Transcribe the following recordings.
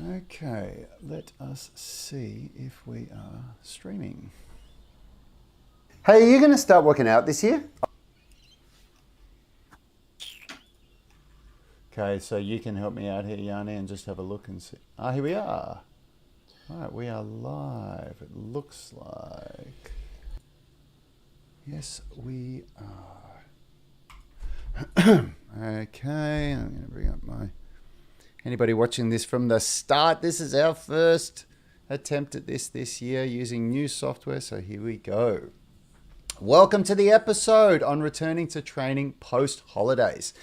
Okay, let us see if we are streaming. Hey, are you going to start working out this year? Okay, so you can help me out here, Yani, and just have a look and see. Ah, here we are. All right, we are live. It looks like. Yes, we are. Okay, I'm going to bring up my... Anybody watching this from the start, this is our first attempt at this year using new software, so here we go. Welcome to the episode on returning to training post-holidays.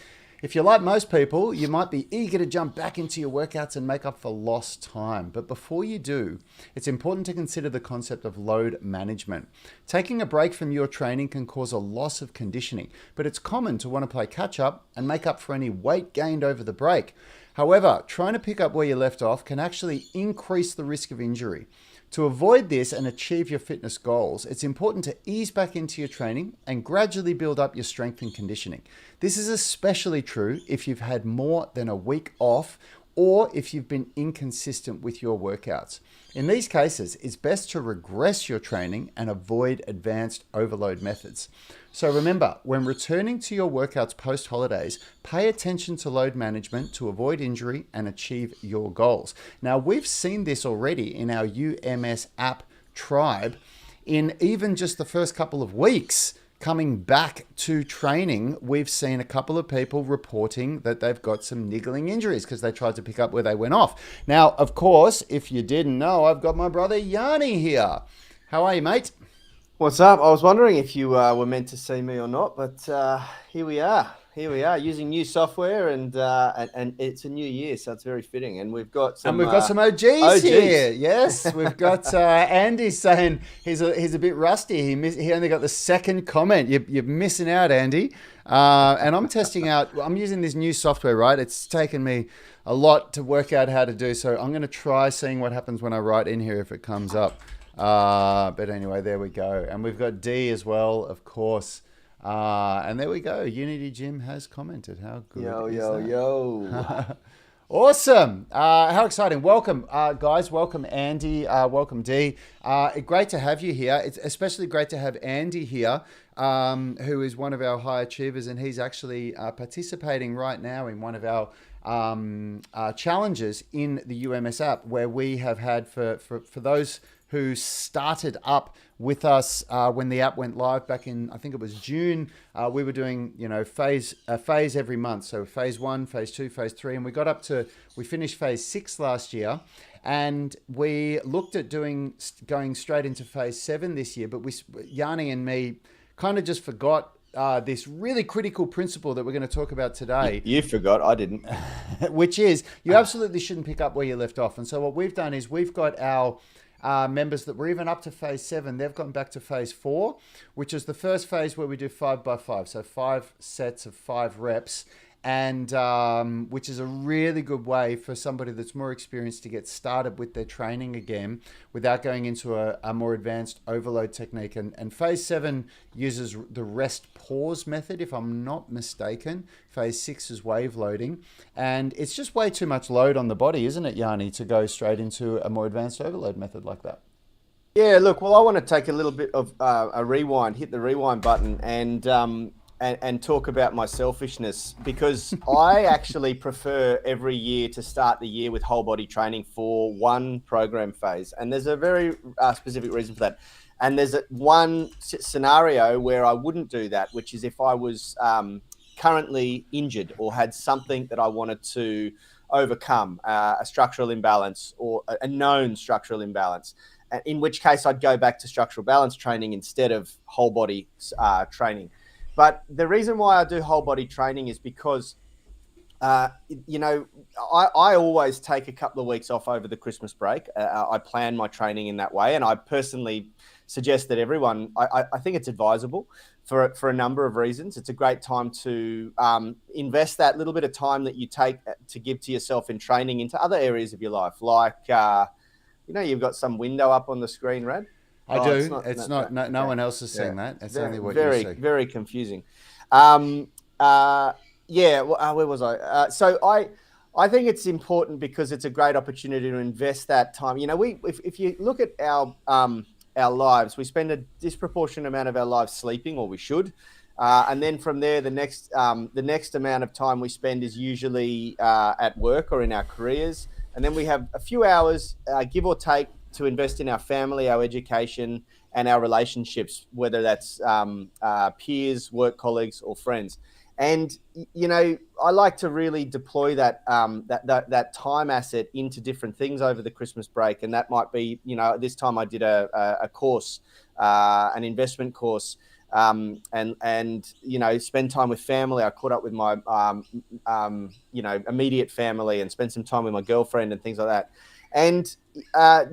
If you're like most people, you might be eager to jump back into your workouts and make up for lost time. But before you do, it's important to consider the concept of load management. Taking a break from your training can cause a loss of conditioning, but it's common to want to play catch up and make up for any weight gained over the break. However, trying to pick up where you left off can actually increase the risk of injury. To avoid this and achieve your fitness goals, it's important to ease back into your training and gradually build up your strength and conditioning. This is especially true if you've had more than a week off or if you've been inconsistent with your workouts. In these cases, it's best to regress your training and avoid advanced overload methods. So remember, when returning to your workouts post-holidays, pay attention to load management to avoid injury and achieve your goals. Now, we've seen this already in our UMS app tribe in even just the first couple of weeks. Coming back to training, we've seen a couple of people reporting that they've got some niggling injuries because they tried to pick up where they went off. Now, of course, if you didn't know, I've got my brother Yani here. How are you, mate? What's up? I was wondering if you were meant to see me or not, but here we are. Here we are using new software, and it's a new year, so it's very fitting. And we've got some OGs OGs. here. Yes, we've got Andy saying he's a bit rusty. He only got the second comment. You're missing out, Andy. And I'm testing out. I'm using this new software, right? It's taken me a lot to work out how to do. So I'm going to try seeing what happens when I write in here if it comes up. But anyway, there we go. And we've got D as well, of course. And there we go. Unity Jim has commented. How good is that? Yo. Awesome. How exciting. Welcome, guys. Welcome, Andy. Welcome, D. Great to have you here. It's especially great to have Andy here, who is one of our high achievers, and he's actually participating right now in one of our challenges in the UMS app, where we have had for those who started up with us when the app went live back in, I think it was June. We were doing, phase every month. So phase 1, phase 2, phase 3, and we finished phase 6 last year, and we looked at going straight into phase 7 this year. But Yani and me kind of just forgot this really critical principle that we're going to talk about today. You forgot, I didn't. Which is, you absolutely shouldn't pick up where you left off. And so what we've done is we've got our members that were even up to phase 7, they've gone back to phase 4, which is the first phase where we do 5 by 5, so 5 sets of 5 reps, and which is a really good way for somebody that's more experienced to get started with their training again without going into a more advanced overload technique. And phase 7 uses the rest pause method, if I'm not mistaken. Phase 6 is wave loading, and it's just way too much load on the body, isn't it, Yani, to go straight into a more advanced overload method like that? Yeah, look, well, I want to take a little bit of a rewind, hit the rewind button, and talk about my selfishness, because I actually prefer every year to start the year with whole body training for one program phase. And there's a very specific reason for that. And there's one scenario where I wouldn't do that, which is if I was currently injured or had something that I wanted to overcome, a structural imbalance or a known structural imbalance, in which case I'd go back to structural balance training instead of whole body training. But the reason why I do whole body training is because, I always take a couple of weeks off over the Christmas break. I plan my training in that way. And I personally suggest that everyone, I think it's advisable for a number of reasons. It's a great time to invest that little bit of time that you take to give to yourself in training into other areas of your life. Like, you've got some window up on the screen, Rad. I do. It's not. No one else is seeing that. It's only what you see. Very confusing. Where was I? So I think it's important because it's a great opportunity to invest that time. You know, if you look at our lives, we spend a disproportionate amount of our lives sleeping, or we should. And then from there, the next amount of time we spend is usually at work or in our careers. And then we have a few hours, give or take, to invest in our family, our education, and our relationships, whether that's peers, work colleagues, or friends. And you know, I like to really deploy that time asset into different things over the Christmas break, and that might be, you know, this time I did a course, an investment course, and you know, spend time with family. I caught up with my you know, immediate family, and spent some time with my girlfriend and things like that. And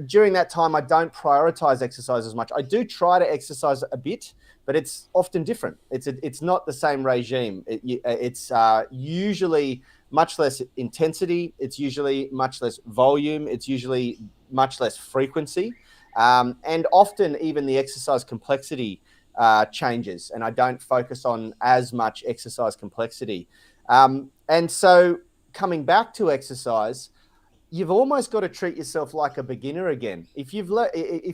during that time, I don't prioritize exercise as much. I do try to exercise a bit, but it's often different. It's not the same regime. It's usually much less intensity. It's usually much less volume. It's usually much less frequency. And often even the exercise complexity changes, and I don't focus on as much exercise complexity. And so coming back to exercise, you've almost got to treat yourself like a beginner again. If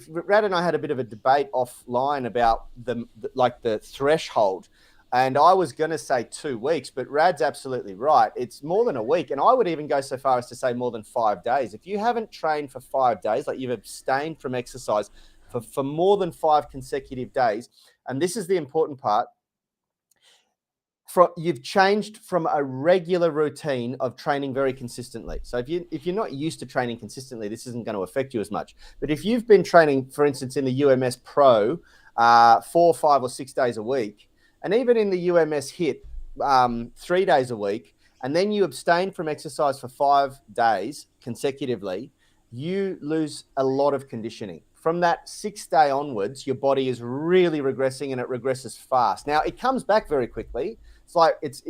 Rad and I had a bit of a debate offline about the threshold, and I was going to say 2 weeks, but Rad's absolutely right. It's more than a week, and I would even go so far as to say more than 5 days. If you haven't trained for 5 days, like you've abstained from exercise for more than 5 consecutive days, and this is the important part, you've changed from a regular routine of training very consistently. So if you're not used to training consistently, this isn't going to affect you as much. But if you've been training, for instance, in the UMS Pro 4, 5, or 6 days a week, and even in the UMS HIT 3 days a week, and then you abstain from exercise for 5 days consecutively, you lose a lot of conditioning. From that 6th day onwards, your body is really regressing, and it regresses fast. Now, it comes back very quickly. It's like, it's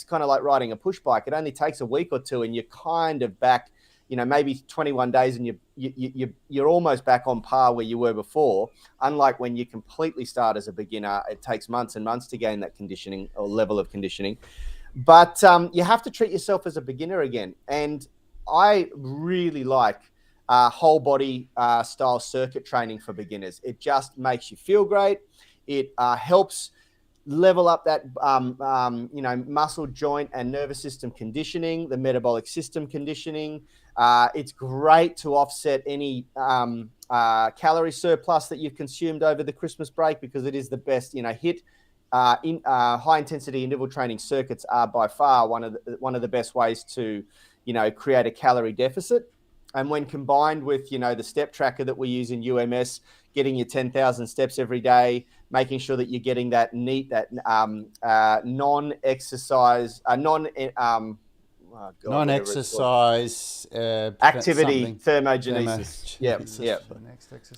kind of like riding a push bike. It only takes a week or two, and you're kind of back, you know, maybe 21 days, and you're almost back on par where you were before. Unlike when you completely start as a beginner, it takes months and months to gain that conditioning or level of conditioning. But you have to treat yourself as a beginner again. And I really like whole body style circuit training for beginners. It just makes you feel great. It helps level up that you know, muscle, joint, and nervous system conditioning, the metabolic system conditioning. It's great to offset any calorie surplus that you've consumed over the Christmas break, because it is the best. You know, high intensity interval training circuits are by far one of the best ways to, you know, create a calorie deficit. And when combined with, you know, the step tracker that we use in UMS, getting your 10,000 steps every day, making sure that you're getting that non-exercise, non-exercise activity thermogenesis. Yeah.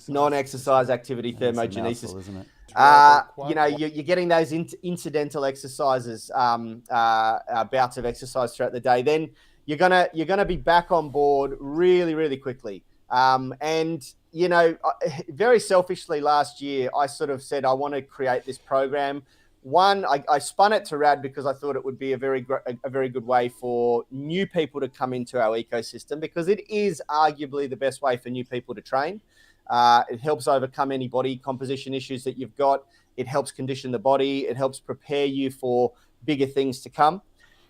Non-exercise activity thermogenesis. Mouthful, isn't it? You know, you're getting those incidental exercises, bouts of exercise throughout the day. Then you're gonna be back on board really, really quickly. And you know, very selfishly last year, I sort of said I want to create this program. One, I spun it to Rad because I thought it would be a very good way for new people to come into our ecosystem, because it is arguably the best way for new people to train. It helps overcome any body composition issues that you've got. It helps condition the body. It helps prepare you for bigger things to come.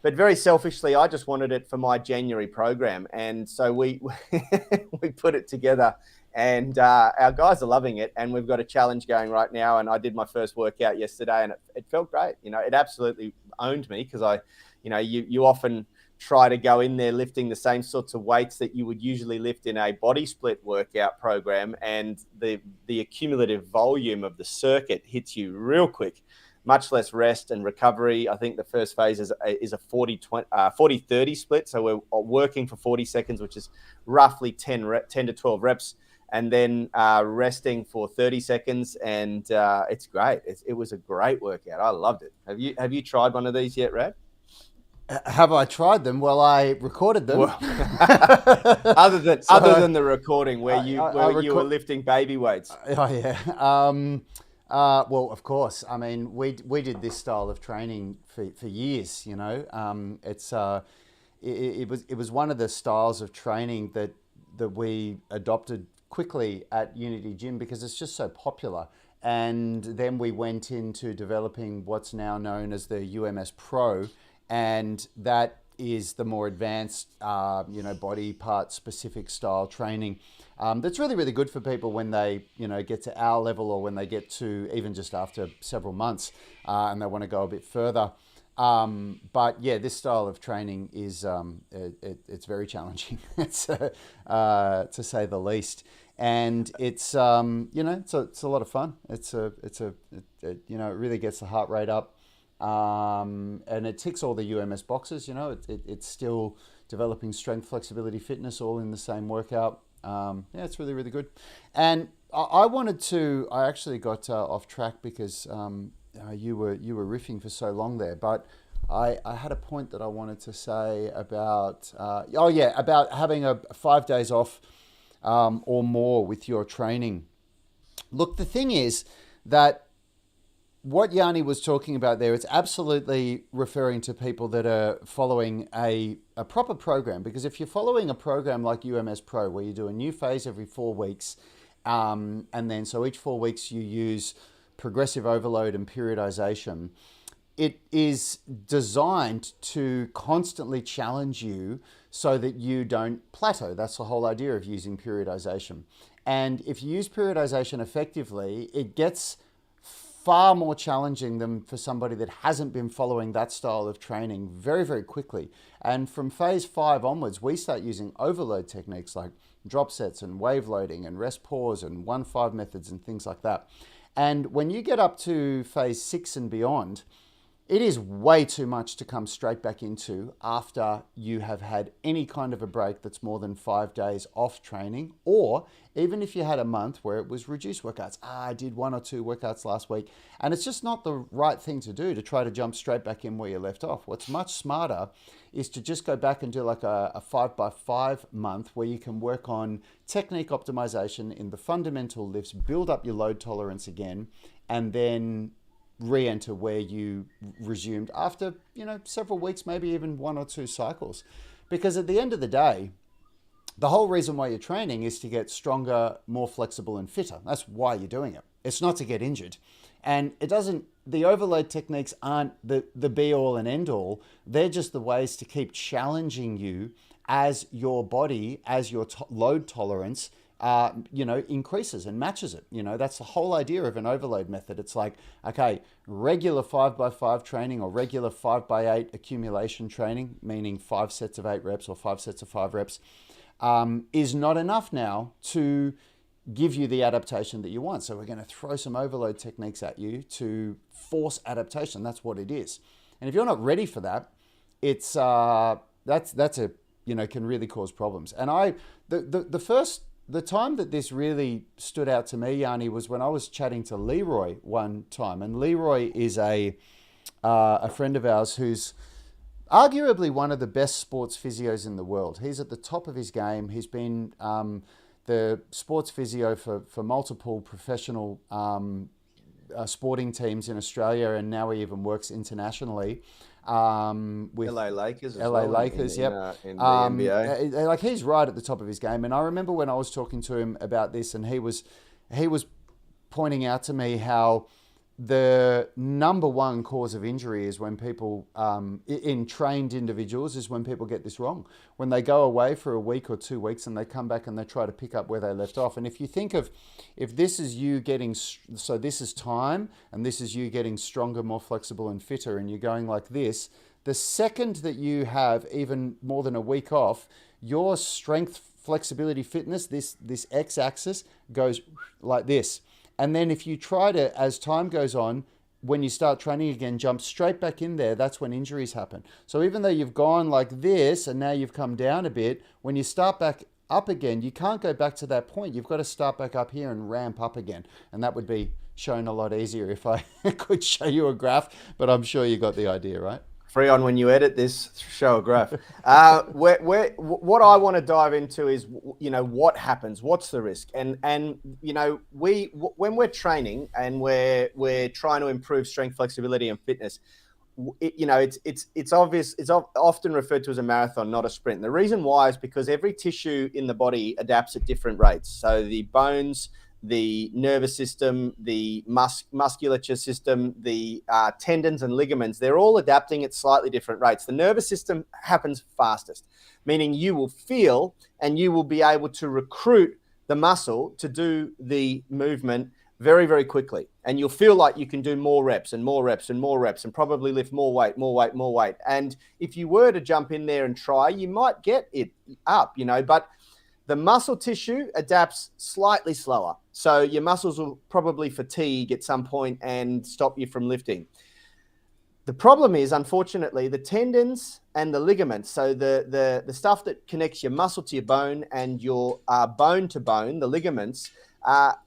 But very selfishly, I just wanted it for my January program. And so we put it together, and our guys are loving it. And we've got a challenge going right now. And I did my first workout yesterday, and it felt great. You know, it absolutely owned me, because you often try to go in there lifting the same sorts of weights that you would usually lift in a body split workout program. And the accumulative volume of the circuit hits you real quick. Much less rest and recovery. I think the first phase is a 40-30 split. So we're working for 40 seconds, which is roughly 10 to 12 reps, and then resting for 30 seconds. And it's great. It was a great workout. I loved it. Have you tried one of these yet, Rad? Have I tried them? Well, I recorded them. Well, other than the recording where you were lifting baby weights. Oh yeah. Well, of course. I mean, we did this style of training for years. You know, it was one of the styles of training that we adopted quickly at Unity Gym because it's just so popular. And then we went into developing what's now known as the UMS Pro, and that is the more advanced, body part specific style training. That's really, really good for people when they, get to our level, or when they get to even just after several months, and they want to go a bit further. But yeah, this style of training is it's very challenging, to say the least. And it's it's a lot of fun. It really gets the heart rate up, and it ticks all the UMS boxes. It's still developing strength, flexibility, fitness, all in the same workout. It's really, really good. And I actually got off track because you were riffing for so long there, but I had a point that I wanted to say about about having a 5 days off or more with your training. Look, the thing is that what Yani was talking about there, it's absolutely referring to people that are following a proper program. Because if you're following a program like UMS Pro, where you do a new phase every 4 weeks, and then so each 4 weeks you use progressive overload and periodization, it is designed to constantly challenge you so that you don't plateau. That's the whole idea of using periodization. And if you use periodization effectively, it gets far more challenging than for somebody that hasn't been following that style of training very, very quickly. And from phase 5 onwards, we start using overload techniques like drop sets and wave loading and rest pause and 1-5 methods and things like that. And when you get up to phase 6 and beyond, it is way too much to come straight back into after you have had any kind of a break that's more than 5 days off training, or even if you had a month where it was reduced workouts. I did 1 or 2 workouts last week, and it's just not the right thing to do to try to jump straight back in where you left off. What's much smarter is to just go back and do like a 5x5 month where you can work on technique optimization in the fundamental lifts, build up your load tolerance again, and then re-enter where you resumed after several weeks, maybe even 1 or 2 cycles. Because at the end of the day, the whole reason why you're training is to get stronger, more flexible and fitter. That's why you're doing it. It's not to get injured. And the overload techniques aren't the be all and end all. They're just the ways to keep challenging you as your body, as your load tolerance increases and matches it. That's the whole idea of an overload method. It's like, okay, regular 5x5 training or regular 5x8 accumulation training, meaning 5 sets of 8 reps or 5 sets of 5 reps, is not enough now to give you the adaptation that you want. So we're going to throw some overload techniques at you to force adaptation. That's what it is. And if you're not ready for that, it's can really cause problems. And the time that this really stood out to me, Yani, was when I was chatting to Leroy one time. And Leroy is a friend of ours who's arguably one of the best sports physios in the world. He's at the top of his game. He's been the sports physio for multiple professional sporting teams in Australia, and now he even works internationally. With LA Lakers as LA well, Lakers, in the NBA. Like, he's right at the top of his game. And I remember when I was talking to him about this, and he was pointing out to me how the number one cause of injury is when people, in trained individuals, is when people get this wrong. When they go away for a week or 2 weeks and they come back and they try to pick up where they left off. And if you think of, if this is you getting, so this is time, and this is you getting stronger, more flexible and fitter, and you're going like this, the second that you have even more than a week off, your strength, flexibility, fitness, this x-axis goes like this. And then if you try to, as time goes on, when you start training again, jump straight back in there, that's when injuries happen. So even though you've gone like this and now you've come down a bit, when you start back up again, you can't go back to that point. You've got to start back up here and ramp up again. And that would be shown a lot easier if I could show you a graph, but I'm sure you got the idea, right? Free on when you edit this, show a graph. What I want to dive into is, what happens, what's the risk, and when we're training and we're trying to improve strength, flexibility, and fitness, it's obvious. It's often referred to as a marathon, not a sprint. And the reason why is because every tissue in the body adapts at different rates. So the bones, the nervous system, the musculature system, the tendons and ligaments, they're all adapting at slightly different rates. The nervous system happens fastest, meaning you will feel and you will be able to recruit the muscle to do the movement very, very quickly. And you'll feel like you can do more reps and more reps and more reps and probably lift more weight, more weight, more weight. And if you were to jump in there and try, you might get it up, but the muscle tissue adapts slightly slower. So your muscles will probably fatigue at some point and stop you from lifting. The problem is, unfortunately, the tendons and the ligaments, so the stuff that connects your muscle to your bone and your bone to bone, the ligaments,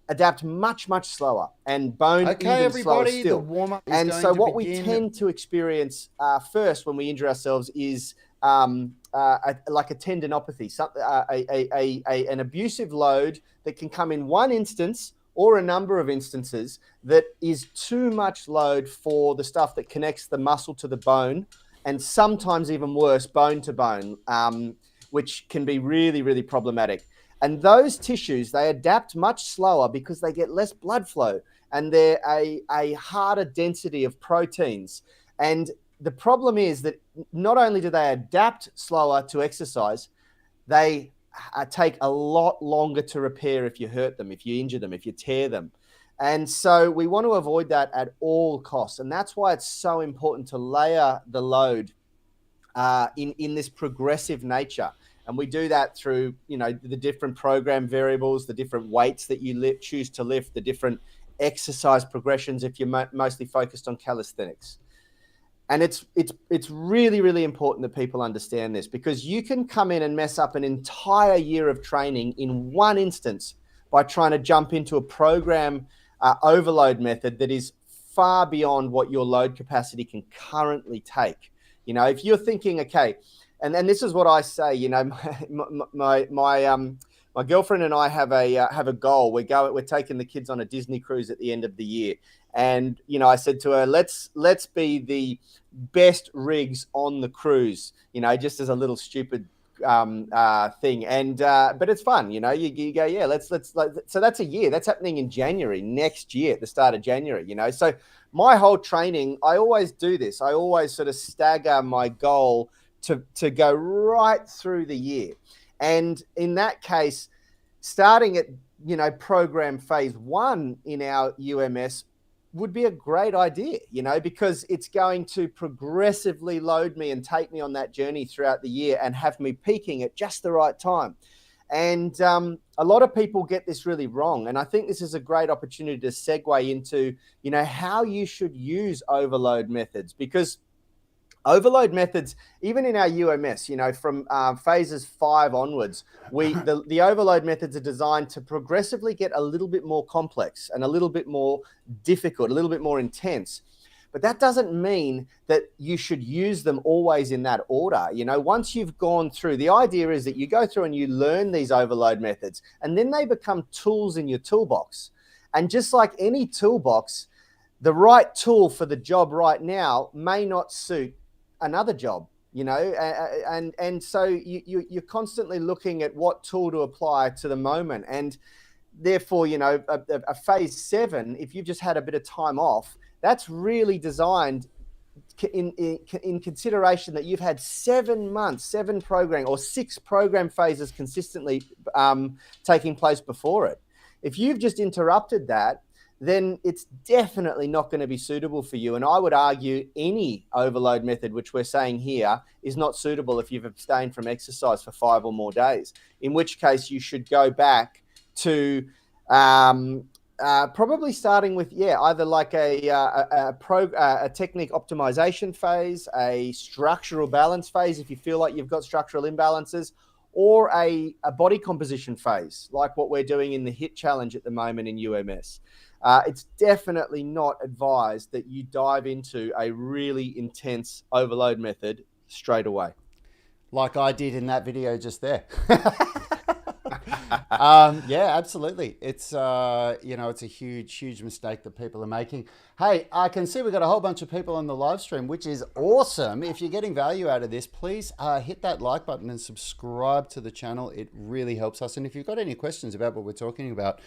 adapt much, much slower, and bone even slower still. The warm-up is and going so to what begin. We tend to experience first when we injure ourselves is like a tendinopathy, an abusive load that can come in one instance or a number of instances that is too much load for the stuff that connects the muscle to the bone, and sometimes even worse, bone to bone, which can be really, really problematic. And those tissues, they adapt much slower because they get less blood flow and they're a harder density of proteins. And the problem is that not only do they adapt slower to exercise, they take a lot longer to repair if you hurt them, if you injure them, if you tear them. And so we want to avoid that at all costs. And that's why it's so important to layer the load in this progressive nature. And we do that through, the different program variables, the different weights that you choose to lift, the different exercise progressions if you're mostly focused on calisthenics. And it's really, really important that people understand this, because you can come in and mess up an entire year of training in one instance by trying to jump into a program overload method that is far beyond what your load capacity can currently take. If you're thinking, okay, and this is what I say, my girlfriend and I have a goal. We're taking the kids on a Disney cruise at the end of the year. And, I said to her, let's be the best rigs on the cruise, just as a little stupid thing. And, but it's fun, you go, yeah, so that's a year. That's happening in January, next year, at the start of January, So my whole training, I always do this. I always sort of stagger my goal to go right through the year. And in that case, starting at, program phase 1 in our UMS would be a great idea, because it's going to progressively load me and take me on that journey throughout the year and have me peaking at just the right time. And a lot of people get this really wrong. And I think this is a great opportunity to segue into, how you should use overload methods, because overload methods, even in our UMS, from phases 5 onwards, the overload methods are designed to progressively get a little bit more complex and a little bit more difficult, a little bit more intense. But that doesn't mean that you should use them always in that order. Once you've gone through, the idea is that you go through and you learn these overload methods, and then they become tools in your toolbox. And just like any toolbox, the right tool for the job right now may not suit another job, and so you're constantly looking at what tool to apply to the moment. And therefore, a phase 7, if you've just had a bit of time off, that's really designed in consideration that you've had 7 months, 7 program or 6 program phases consistently taking place before it. If you've just interrupted that, then it's definitely not going to be suitable for you. And I would argue any overload method, which we're saying here, is not suitable if you've abstained from exercise for 5 or more days, in which case you should go back to probably starting with, either like a technique optimization phase, a structural balance phase if you feel like you've got structural imbalances, or a body composition phase, like what we're doing in the HIIT challenge at the moment in UMS. It's definitely not advised that you dive into a really intense overload method straight away. Like I did in that video just there. Yeah, absolutely. It's it's a huge mistake that people are making. Hey, I can see we've got a whole bunch of people on the live stream, which is awesome. If you're getting value out of this, please hit that like button and subscribe to the channel. It really helps us. And if you've got any questions about what we're talking about,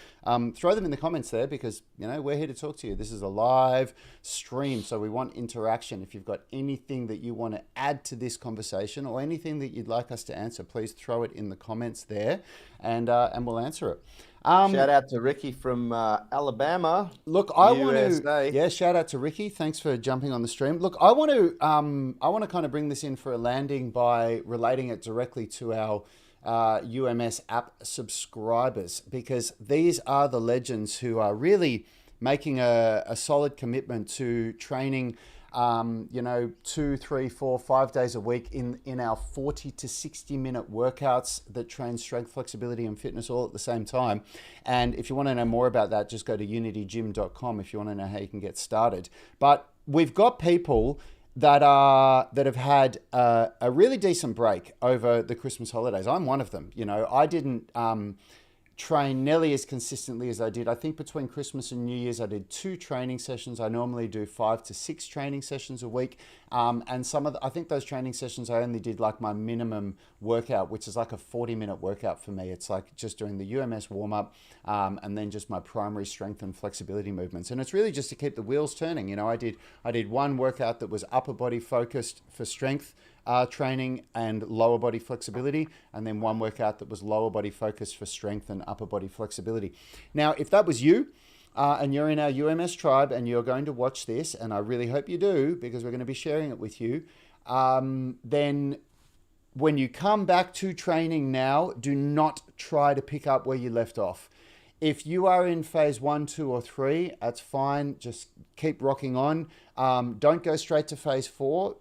throw them in the comments there, because we're here to talk to you. This is a live stream, so we want interaction. If you've got anything that you want to add to this conversation or anything that you'd like us to answer, please throw it in the comments there, and we'll answer it. Shout out to Ricky from Alabama. Look, I want USA. to, yeah, shout out to Ricky. Thanks for jumping on the stream. Look, I want to kind of bring this in for a landing by relating it directly to our UMS app subscribers, because these are the legends who are really making a solid commitment to training 2, 3, 4, 5 days a week in our 40 to 60 minute workouts that train strength, flexibility, and fitness all at the same time. And if you want to know more about that, just go to unitygym.com if you want to know how you can get started. But we've got people that have had a really decent break over the Christmas holidays. I'm one of them. I didn't train nearly as consistently as I did. I think between Christmas and New Year's, I did 2 training sessions. I normally do 5 to 6 training sessions a week. And I think those training sessions, I only did like my minimum workout, which is like a 40-minute workout for me. It's like just doing the UMS warm-up and then just my primary strength and flexibility movements. And it's really just to keep the wheels turning. I did one workout that was upper body focused for strength training and lower body flexibility, and then one workout that was lower body focused for strength and upper body flexibility. Now, if that was you, and you're in our UMS tribe and you're going to watch this, and I really hope you do, because we're going to be sharing it with you, then when you come back to training now, do not try to pick up where you left off. If you are in phase 1, 2, or 3, that's fine. Just keep rocking on. Don't go straight to phase 4.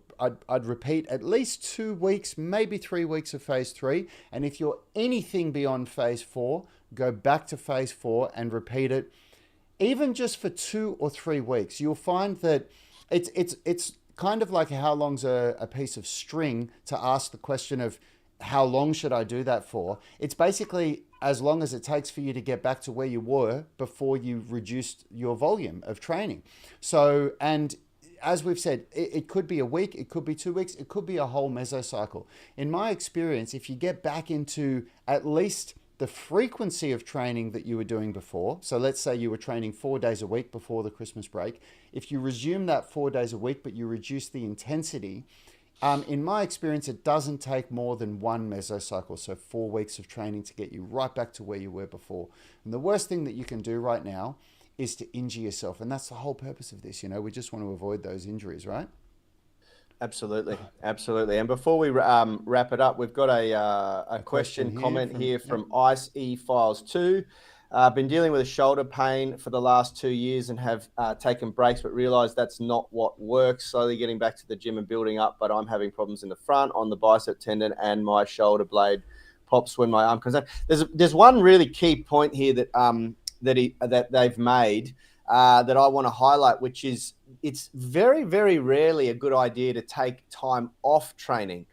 I'd repeat at least 2 weeks, maybe 3 weeks of phase 3. And if you're anything beyond phase 4, go back to phase 4 and repeat it, even just for 2 or 3 weeks. You'll find that it's kind of like how long's a piece of string, to ask the question of how long should I do that for. It's basically as long as it takes for you to get back to where you were before you reduced your volume of training. So, and as we've said, it could be a week, it could be 2 weeks, it could be a whole mesocycle. In my experience, if you get back into at least the frequency of training that you were doing before, so let's say you were training 4 days a week before the Christmas break, if you resume that 4 days a week, but you reduce the intensity, in my experience, it doesn't take more than one mesocycle, so 4 weeks of training, to get you right back to where you were before. And the worst thing that you can do right now is to injure yourself. And that's the whole purpose of this. We just want to avoid those injuries, right? Absolutely. And before we wrap it up, we've got a question comment here from Ice E Files 2. Been dealing with a shoulder pain for the last 2 years and have taken breaks, but realized that's not what works. Slowly getting back to the gym and building up, but I'm having problems in the front, on the bicep tendon, and my shoulder blade pops when my arm comes out. There's one really key point here that they've made that I want to highlight, which is it's very, very rarely a good idea to take time off training,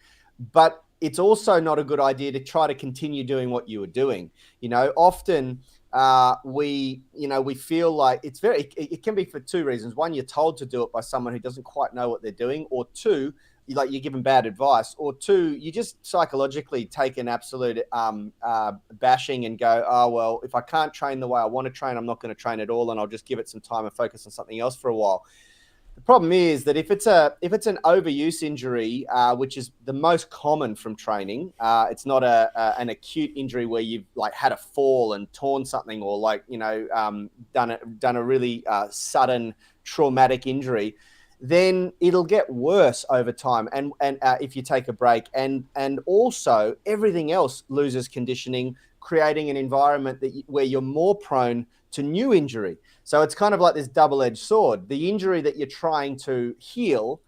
but it's also not a good idea to try to continue doing what you were doing. Often we feel like it can be for 2 reasons. One, you're told to do it by someone who doesn't quite know what they're doing, or 2, you're given bad advice, or 2, you just psychologically take an absolute bashing and go, oh, well, if I can't train the way I want to train, I'm not going to train at all, and I'll just give it some time and focus on something else for a while. The problem is that if it's an overuse injury, which is the most common from training, it's not an acute injury where you've had a fall and torn something, or done a really sudden traumatic injury, then it'll get worse over time. And if you take a break, and also everything else loses conditioning, creating an environment where you're more prone to new injury. So it's kind of like this double-edged sword. The injury that you're trying to heal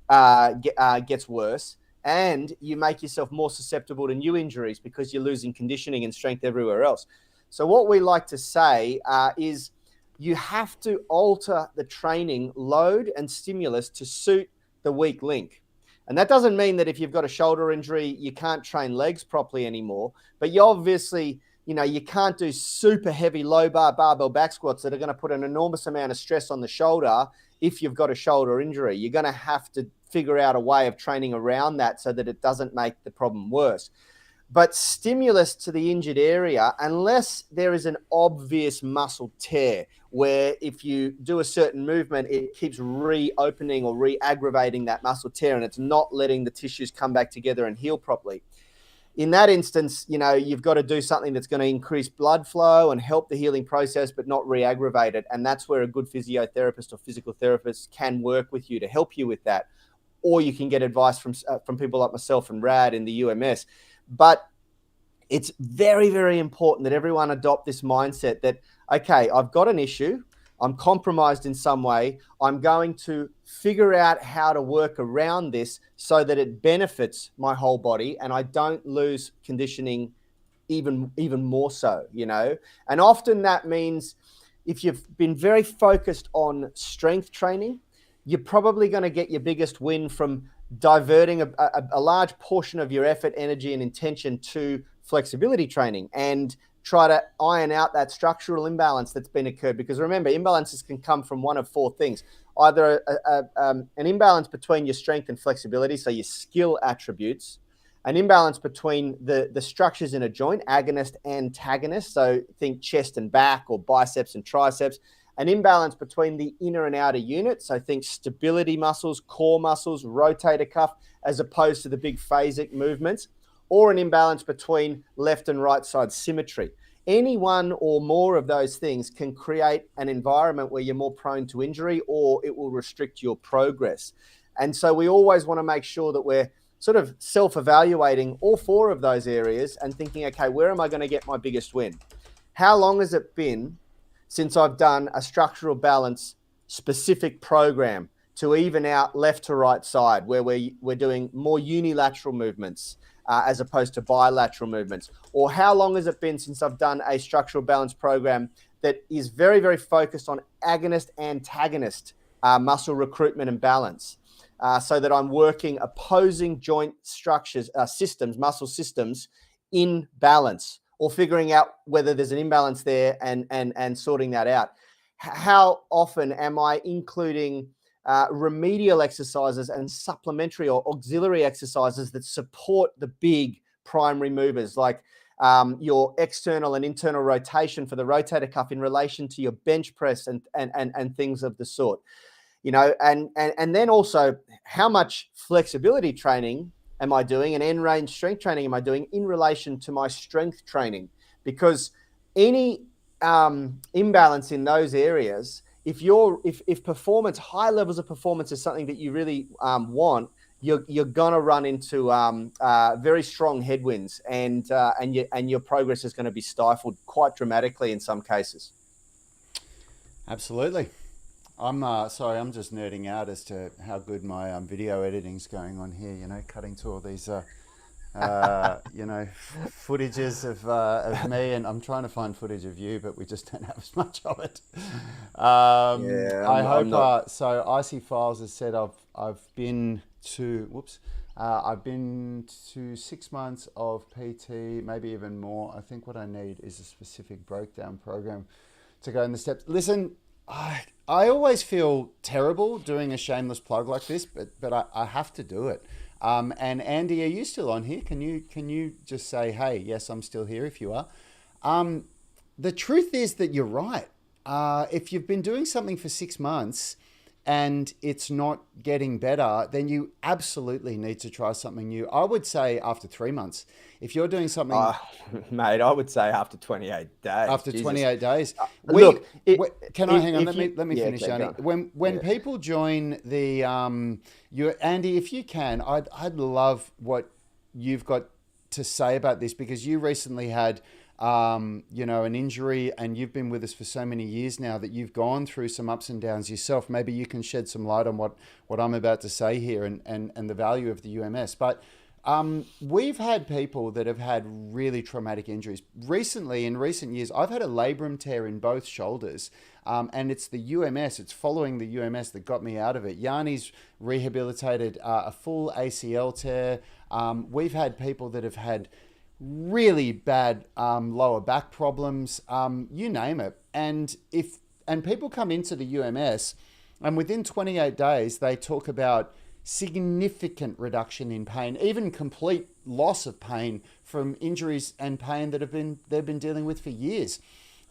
gets worse, and you make yourself more susceptible to new injuries because you're losing conditioning and strength everywhere else. So what we like to say is you have to alter the training load and stimulus to suit the weak link. And that doesn't mean that if you've got a shoulder injury, you can't train legs properly anymore, but you obviously you can't do super heavy low bar barbell back squats that are going to put an enormous amount of stress on the shoulder if you've got a shoulder injury. You're going to have to figure out a way of training around that so that it doesn't make the problem worse. But stimulus to the injured area, unless there is an obvious muscle tear, where if you do a certain movement, it keeps reopening or re-aggravating that muscle tear, and it's not letting the tissues come back together and heal properly. In that instance, you've got to do something that's going to increase blood flow and help the healing process, but not re-aggravate it. And that's where a good physiotherapist or physical therapist can work with you to help you with that. Or you can get advice from people like myself and Rad in the UMS. But it's very, very important that everyone adopt this mindset that, okay, I've got an issue. I'm compromised in some way. I'm going to figure out how to work around this so that it benefits my whole body and I don't lose conditioning even more so, And often that means if you've been very focused on strength training, you're probably going to get your biggest win from diverting a large portion of your effort, energy, and intention to flexibility training and try to iron out that structural imbalance that's been occurred. Because remember, imbalances can come from one of four things. Either an imbalance between your strength and flexibility, so your skill attributes, an imbalance between the structures in a joint, agonist, antagonist, so think chest and back or biceps and triceps, an imbalance between the inner and outer units, so think stability muscles, core muscles, rotator cuff, as opposed to the big phasic movements, or an imbalance between left and right side symmetry. Any one or more of those things can create an environment where you're more prone to injury, or it will restrict your progress. And so we always want to make sure that we're sort of self-evaluating all four of those areas and thinking, okay, where am I going to get my biggest win? How long has it been since I've done a structural balance specific program to even out left to right side, where we're doing more unilateral movements as opposed to bilateral movements? Or how long has it been since I've done a structural balance program that is very, very focused on agonist, antagonist muscle recruitment and balance, so that I'm working opposing joint structures, systems, muscle systems in balance, or figuring out whether there's an imbalance there and sorting that out? How often am I including remedial exercises and supplementary or auxiliary exercises that support the big primary movers, like your external and internal rotation for the rotator cuff in relation to your bench press and things of the sort? And then also, how much flexibility training am I doing and end range strength training am I doing in relation to my strength training? Because any imbalance in those areas, if performance, high levels of performance is something that you really want, you're gonna run into very strong headwinds, and your progress is going to be stifled quite dramatically in some cases. Absolutely. I'm sorry, I'm just nerding out as to how good my video editing's going on here. Cutting to all these footages of me, and I'm trying to find footage of you, but we just don't have as much of it. So Icy Files has said I've been to I've been to 6 months of PT, maybe even more. I think what I need is a specific breakdown program to go in the steps. Listen, I always feel terrible doing a shameless plug like this, but I have to do it. And Andy, are you still on here? Can you just say, hey, yes, I'm still here if you are. The truth is that you're right. If you've been doing something for 6 months and it's not getting better, then you absolutely need to try something new. I would say after 3 months. If you're doing something... mate, I would say after 28 days. After Jesus. 28 days. Hang on, let me finish, Yanni. When people join the... Andy, if you can, I'd love what you've got to say about this, because you recently had... an injury, and you've been with us for so many years now that you've gone through some ups and downs yourself. Maybe you can shed some light on what I'm about to say here and the value of the UMS. But we've had people that have had really traumatic injuries. Recently, in recent years, I've had a labrum tear in both shoulders, and it's the UMS, it's following the UMS that got me out of it. Yanni's rehabilitated a full ACL tear. We've had people that have had really bad lower back problems, you name it. And people come into the UMS, and within 28 days they talk about significant reduction in pain, even complete loss of pain from injuries and pain that they've been dealing with for years.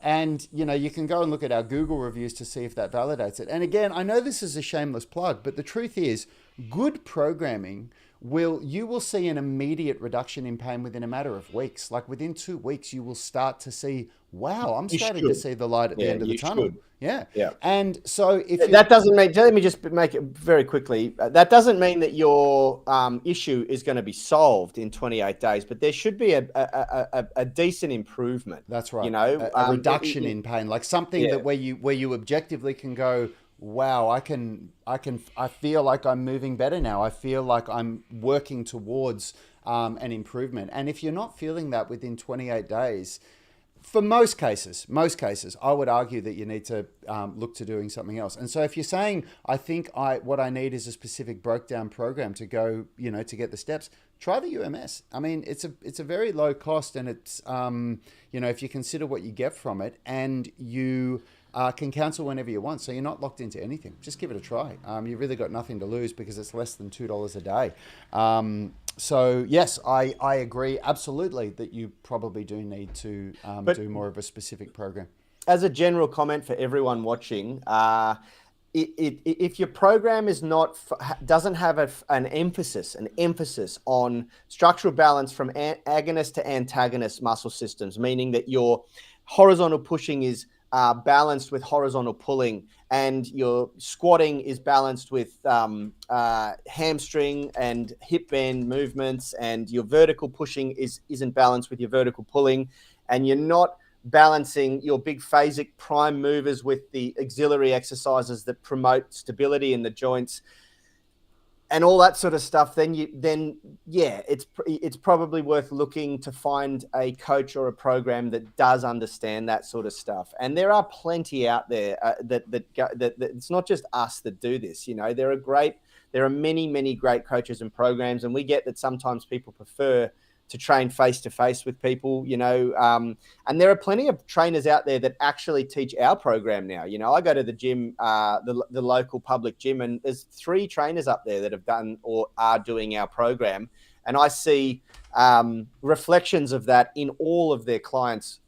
And you can go and look at our Google reviews to see if that validates it. And again, I know this is a shameless plug, but the truth is, good programming you will see an immediate reduction in pain within a matter of weeks. Like within 2 weeks, you will start to see, wow, I'm You starting to should. see the light at the Yeah, end of the you tunnel. should. Yeah. Yeah. And so if you That doesn't mean, let me just make it very quickly. That doesn't mean that your issue is going to be solved in 28 days, but there should be a decent improvement. That's right. You know, A reduction in pain, like something yeah, that where you objectively can go, wow, I feel like I'm moving better now. I feel like I'm working towards an improvement. And if you're not feeling that within 28 days, for most cases, I would argue that you need to look to doing something else. And so, if you're saying, I think what I need is a specific broke down program to go, to get the steps, try the UMS. I mean, it's a very low cost, and it's if you consider what you get from it, and you can cancel whenever you want, so you're not locked into anything. Just give it a try. You've really got nothing to lose because it's less than $2 a day. So yes, I agree absolutely that you probably do need to but do more of a specific program. as a general comment for everyone watching, if your program is not doesn't have an emphasis on structural balance from agonist to antagonist muscle systems, meaning that your horizontal pushing is balanced with horizontal pulling, and your squatting is balanced with hamstring and hip band movements, and your vertical pushing isn't balanced with your vertical pulling, and you're not balancing your big phasic prime movers with the auxiliary exercises that promote stability in the joints and all that sort of stuff, then it's probably worth looking to find a coach or a program that does understand that sort of stuff. And there are plenty out there that it's not just us that do this. There are many great coaches and programs, and we get that sometimes people prefer to train face to face with people, and there are plenty of trainers out there that actually teach our program now. I go to the gym, the local public gym, and there's 3 trainers up there that have done or are doing our program, and I see reflections of that in all of their clients'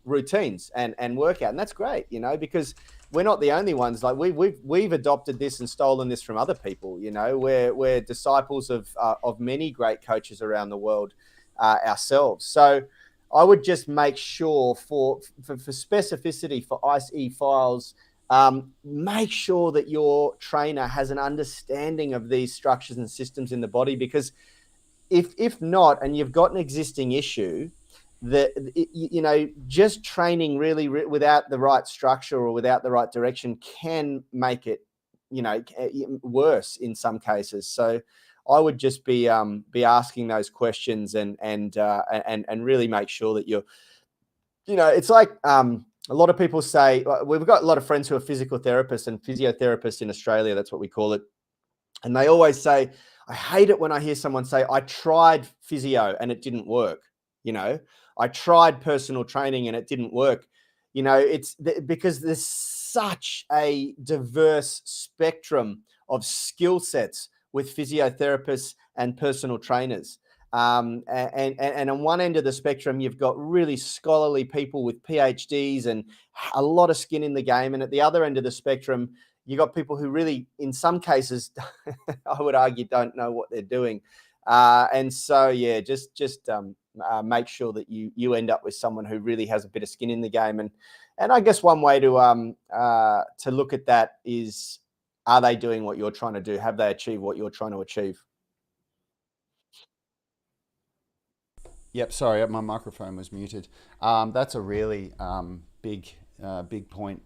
routines and workout, and that's great, because we're not the only ones. Like we've adopted this and stolen this from other people. We're disciples of many great coaches around the world ourselves. So I would just make sure for specificity for ICE files, make sure that your trainer has an understanding of these structures and systems in the body, because if not, and you've got an existing issue, just training really without the right structure or without the right direction can make it, worse in some cases. So I would just be asking those questions and really make sure that you're, it's like a lot of people say, we've got a lot of friends who are physical therapists and physiotherapists in Australia. That's what we call it. And they always say, I hate it when I hear someone say, I tried physio and it didn't work. I tried personal training and it didn't work. It's because there's such a diverse spectrum of skill sets with physiotherapists and personal trainers. And on one end of the spectrum, you've got really scholarly people with PhDs and a lot of skin in the game. And at the other end of the spectrum, you got people who really, in some cases, I would argue, don't know what they're doing. And so, yeah, just make sure that you end up with someone who really has a bit of skin in the game. And I guess one way to look at that is, are they doing what you're trying to do? Have they achieved what you're trying to achieve? Yep, sorry, my microphone was muted. That's a really big point.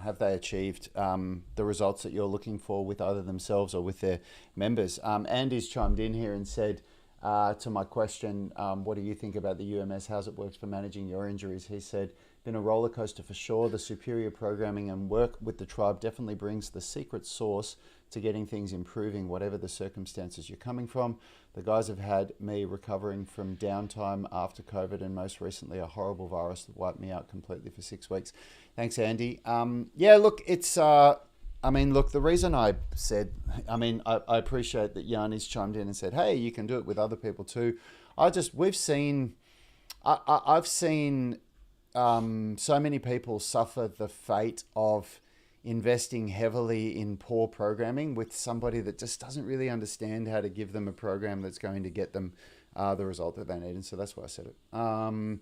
Have they achieved the results that you're looking for with either themselves or with their members? Andy's chimed in here and said, to my question, what do you think about the UMS? How's it works for managing your injuries? He said, been a roller coaster for sure. The superior programming and work with the tribe definitely brings the secret sauce to getting things improving, whatever the circumstances you're coming from. The guys have had me recovering from downtime after COVID and most recently a horrible virus that wiped me out completely for 6 weeks. Thanks, Andy. Yeah, look, it's... look, the reason I said, I appreciate that Yanni's chimed in and said, hey, you can do it with other people too. I've seen so many people suffer the fate of investing heavily in poor programming with somebody that just doesn't really understand how to give them a program that's going to get them the result that they need. And so that's why I said it. And,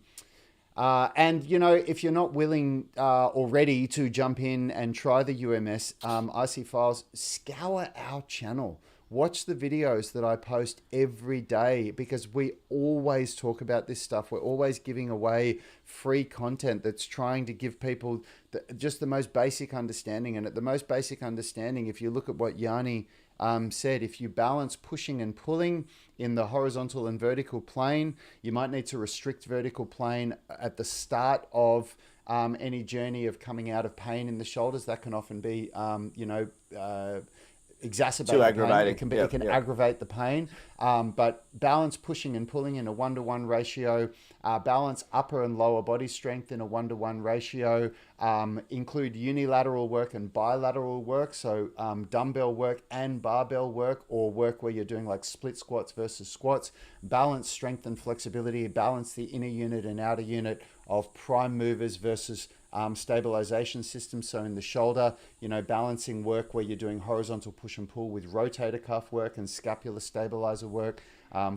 if you're not willing or ready to jump in and try the UMS IC files, scour our channel. Watch the videos that I post every day because we always talk about this stuff. We're always giving away free content that's trying to give people just the most basic understanding. And at the most basic understanding, if you look at what Yanni said, if you balance pushing and pulling in the horizontal and vertical plane, you might need to restrict vertical plane at the start of any journey of coming out of pain in the shoulders. That can often be, exacerbate too aggravating. It can aggravate the pain. But balance pushing and pulling in a 1-to-1 ratio, balance upper and lower body strength in a 1-to-1 ratio, include unilateral work and bilateral work. So dumbbell work and barbell work, or work where you're doing like split squats versus squats, balance strength and flexibility, balance the inner unit and outer unit of prime movers versus stabilization systems. So in the shoulder, balancing work where you're doing horizontal push and pull with rotator cuff work and scapular stabilizer work.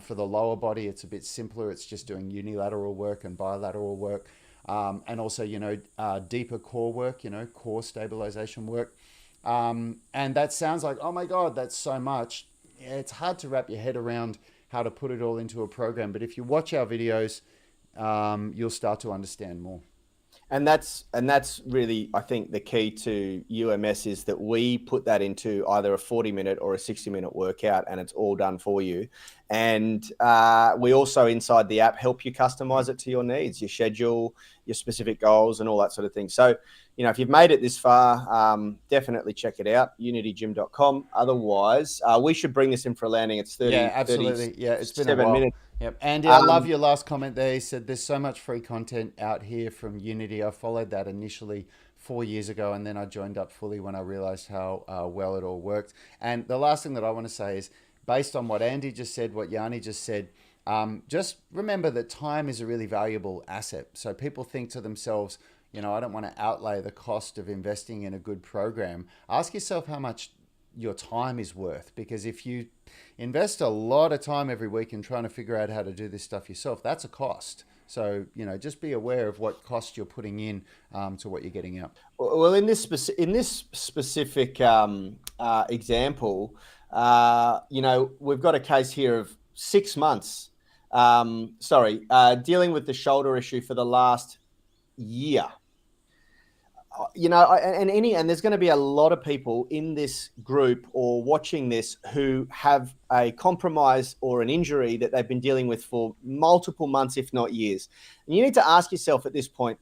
For the lower body, it's a bit simpler. It's just doing unilateral work and bilateral work. And also, deeper core work, core stabilization work. And that sounds like, oh my God, that's so much. It's hard to wrap your head around how to put it all into a program. But if you watch our videos, you'll start to understand more. And that's really, I think, the key to UMS is that we put that into either a 40-minute or a 60-minute workout, and it's all done for you. And we also, inside the app, help you customize it to your needs, your schedule, your specific goals, and all that sort of thing. So, if you've made it this far, definitely check it out, unitygym.com. Otherwise, we should bring this in for a landing. It's 30, yeah, absolutely. Yeah, it's been a while. minutes. Yep. Andy, I love your last comment there. He said, there's so much free content out here from Unity. I followed that initially 4 years ago, and then I joined up fully when I realized how well it all worked. And the last thing that I want to say is, based on what Andy just said, what Yanni just said, just remember that time is a really valuable asset. So people think to themselves, I don't want to outlay the cost of investing in a good program. Ask yourself how much your time is worth, because if you invest a lot of time every week in trying to figure out how to do this stuff yourself, that's a cost. So, just be aware of what cost you're putting in to what you're getting out. Well, in this specific example, we've got a case here of 6 months, dealing with the shoulder issue for the last year. And there's going to be a lot of people in this group or watching this who have a compromise or an injury that they've been dealing with for multiple months, if not years. And you need to ask yourself at this point,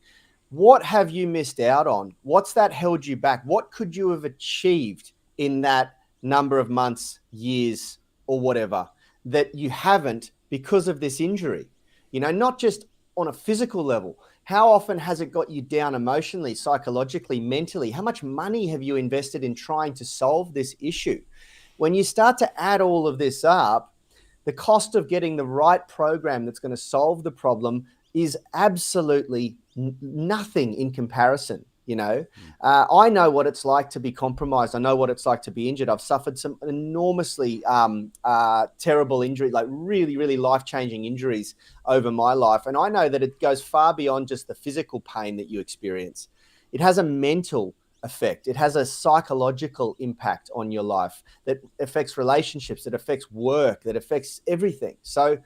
what have you missed out on? What's that held you back? What could you have achieved in that number of months, years, or whatever that you haven't because of this injury? Not just on a physical level. How often has it got you down emotionally, psychologically, mentally? How much money have you invested in trying to solve this issue? When you start to add all of this up, the cost of getting the right program that's going to solve the problem is absolutely nothing in comparison. I know what it's like to be compromised. I know what it's like to be injured. I've suffered some enormously terrible injury, like really, really life-changing injuries over my life. And I know that it goes far beyond just the physical pain that you experience. It has a mental effect. It has a psychological impact on your life that affects relationships, that affects work, that affects everything. So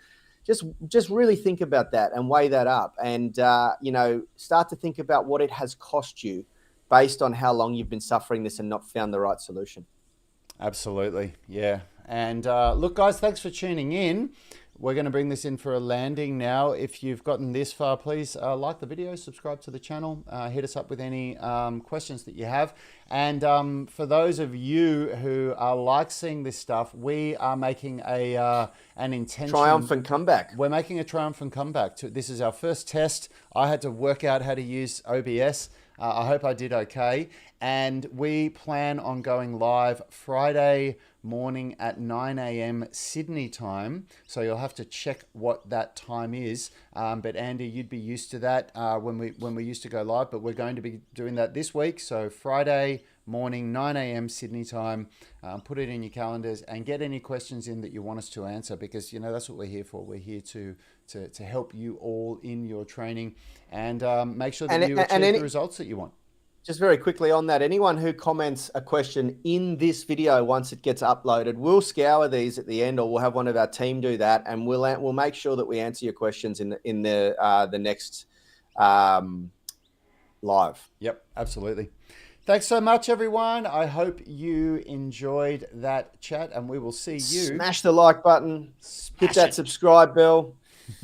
just really think about that and weigh that up, and start to think about what it has cost you based on how long you've been suffering this and not found the right solution. Absolutely, yeah. And look, guys, thanks for tuning in. we're going to bring this in for a landing now. If you've gotten this far, please like the video, subscribe to the channel, hit us up with any questions that you have. And for those of you who like seeing this stuff, we are making an intention. Triumphant comeback. We're making a triumphant comeback. This is our first test. I had to work out how to use OBS. I hope I did okay. And we plan on going live Friday morning at 9 a.m. Sydney time. So you'll have to check what that time is. But Andy, you'd be used to that when we used to go live. But we're going to be doing that this week. So Friday morning, 9 a.m. Sydney time. Put it in your calendars and get any questions in that you want us to answer, because that's what we're here for. We're here to help you all in your training and make sure that you achieve the results that you want. Just very quickly on that, anyone who comments a question in this video once it gets uploaded, we'll scour these at the end, or we'll have one of our team do that, and we'll make sure that we answer your questions in the next live. Yep, absolutely. Thanks so much, everyone. I hope you enjoyed that chat, and we will see you. Smash the like button, hit that subscribe bell.